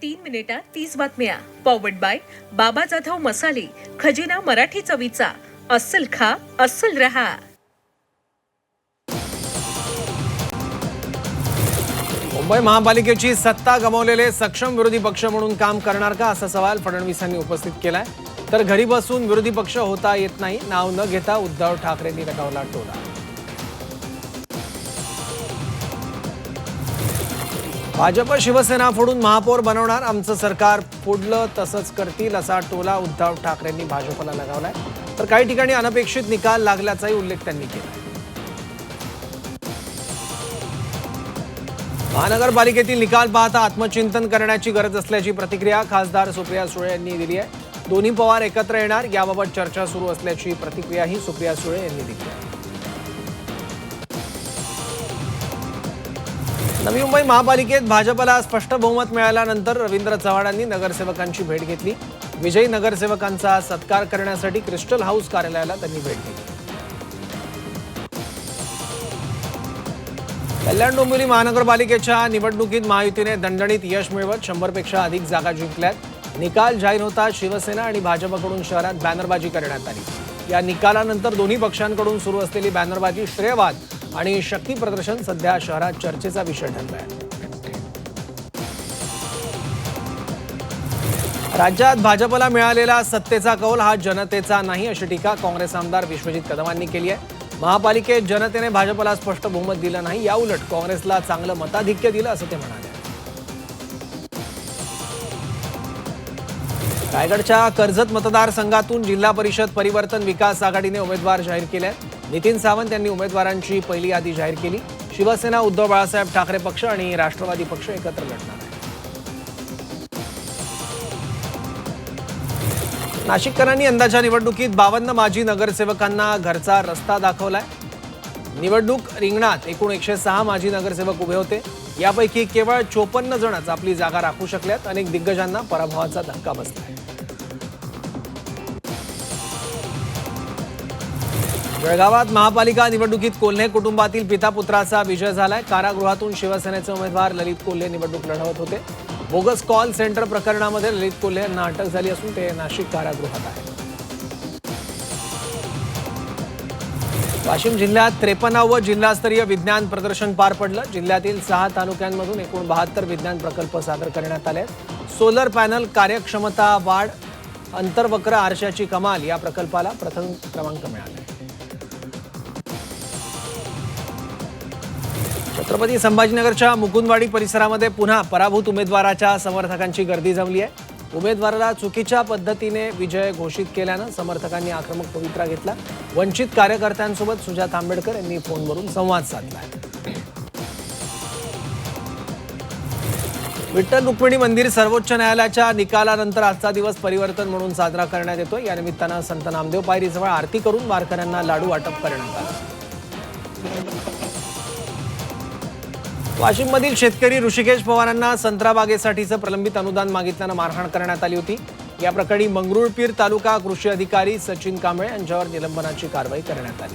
3 मिनिटात 30 बातम्या. Powered by बाबा जाधव मसाले, खजिना मराठी चवीचा. अस्सल खा, अस्सल रहा. मुंबई महापालिकेची सत्ता गमावलेले सक्षम विरोधी पक्ष म्हणून काम करणार का, असा सवाल फडणवीसांनी उपस्थित केलाय. तर घरी बसून विरोधी पक्ष होता येत नाही, नाव न घेता उद्धव ठाकरेंनी लगावला टोला. भाजप शिवसेना फोडून महापौर बनवणार, आमचं सरकार फोडलं तसंच करतील, असा टोला उद्धव ठाकरेंनी भाजपला लगावलाय. तर काही ठिकाणी अनपेक्षित निकाल लागल्याचाही उल्लेख त्यांनी केला. महानगरपालिकेतील निकाल पाहता आत्मचिंतन करण्याची गरज असल्याची प्रतिक्रिया खासदार सुप्रिया सुळे यांनी दिली आहे. दोन्ही पवार एकत्र येणार याबाबत चर्चा सुरू असल्याची प्रतिक्रियाही सुप्रिया सुळे यांनी दिली आहे. नवी मुंबई महापालिकेत भाजपला स्पष्ट बहुमत मिळाल्यानंतर रवींद्र चव्हाणांनी नगरसेवकांची भेट घेतली. विजयी नगरसेवकांचा सत्कार करण्यासाठी क्रिस्टल हाऊस कार्यालयाला त्यांनी भेट दिली. कल्याण डोंबिवली महानगरपालिकेच्या निवडणुकीत महायुतीने दणदणीत यश मिळवत 100 पेक्षा अधिक जागा जिंकल्यात. निकाल जाहीर होताच शिवसेना आणि भाजपकडून शहरात बॅनरबाजी करण्यात आली. या निकालानंतर दोन्ही पक्षांकडून सुरू असलेली बॅनरबाजी, श्रेयवाद आणि शक्ती प्रदर्शन सध्या शहरात चर्चेचा विषय ठरला आहे. राज्यात भाजपला मिळालेला सत्तेचा कौल हा जनतेचा नाही, अशी टीका काँग्रेस आमदार विश्वजित कदमांनी केली आहे. महापालिकेत जनतेने भाजपला स्पष्ट बहुमत दिलं नाही, याउलट काँग्रेसला चांगलं मताधिक्य दिलं, असं ते म्हणाले. रायगडच्या कर्जत मतदारसंघातून जिल्हा परिषद परिवर्तन विकास आघाडीने उमेदवार जाहीर केले. नितीन सावंत यांनी उमेदवारांची पहिली यादी जाहीर केली. शिवसेना, उद्धव बाळासाहेब ठाकरे पक्ष आणि राष्ट्रवादी पक्ष एकत्र लढणार आहे. नाशिककरांनी यंदाच्या निवडणुकीत 52 माजी नगरसेवकांना घरचा रस्ता दाखवलाय. निवडणूक रिंगणात एकूण 106 माजी नगरसेवक उभे होते. यापैकी केवळ 54 जणच आपली जागा राखू शकल्यात. अनेक दिग्गजांना पराभवाचा धक्का बसलाय. जळगावात महापालिका निवडणुकीत कोल्हे कुटुंबातील पिता पुत्राचा विजय झालाय. कारागृहातून शिवसेनेचे उमेदवार ललित कोल्हे निवडणूक लढवत होते. बोगस कॉल सेंटर प्रकरणामध्ये ललित कोल्हे यांना अटक झाली असून ते नाशिक कारागृहात आहे. वाशिम जिल्ह्यात 53वे जिल्हास्तरीय विज्ञान प्रदर्शन पार पडलं. जिल्ह्यातील 6 तालुक्यांमधून एकूण 72 विज्ञान प्रकल्प सादर करण्यात आले. सोलर पॅनल कार्यक्षमता वाढ, अंतर्वक्र आरशाची कमाल या प्रकल्पाला प्रथम क्रमांक मिळाला. छत्रपती संभाजीनगरच्या मुकुंदवाडी परिसरामध्ये पुन्हा पराभूत उमेदवाराच्या समर्थकांची गर्दी जमली आहे. उमेदवाराला चुकीच्या पद्धतीने विजय घोषित केल्यानं समर्थकांनी आक्रमक पवित्रा घेतला. वंचित कार्यकर्त्यांसोबत सुजात आंबेडकर यांनी फोनवरून संवाद साधला. विठ्ठल रुक्मिणी मंदिर सर्वोच्च न्यायालयाच्या निकालानंतर आजचा दिवस परिवर्तन म्हणून साजरा करण्यात येतोय. या निमित्तानं संत नामदेव पायरीजवळ आरती करून वारकऱ्यांना लाडू वाटप करण्यात आलं. वाशिममधील शेतकरी ऋषिकेश पवारांना संत्रा बागेसाठीचं प्रलंबित अनुदान मागितल्यानं मारहाण करण्यात आली होती. या प्रकरणी मंगरुळपीर तालुका कृषी अधिकारी सचिन कांबळे यांच्यावर निलंबनाची कारवाई करण्यात आली.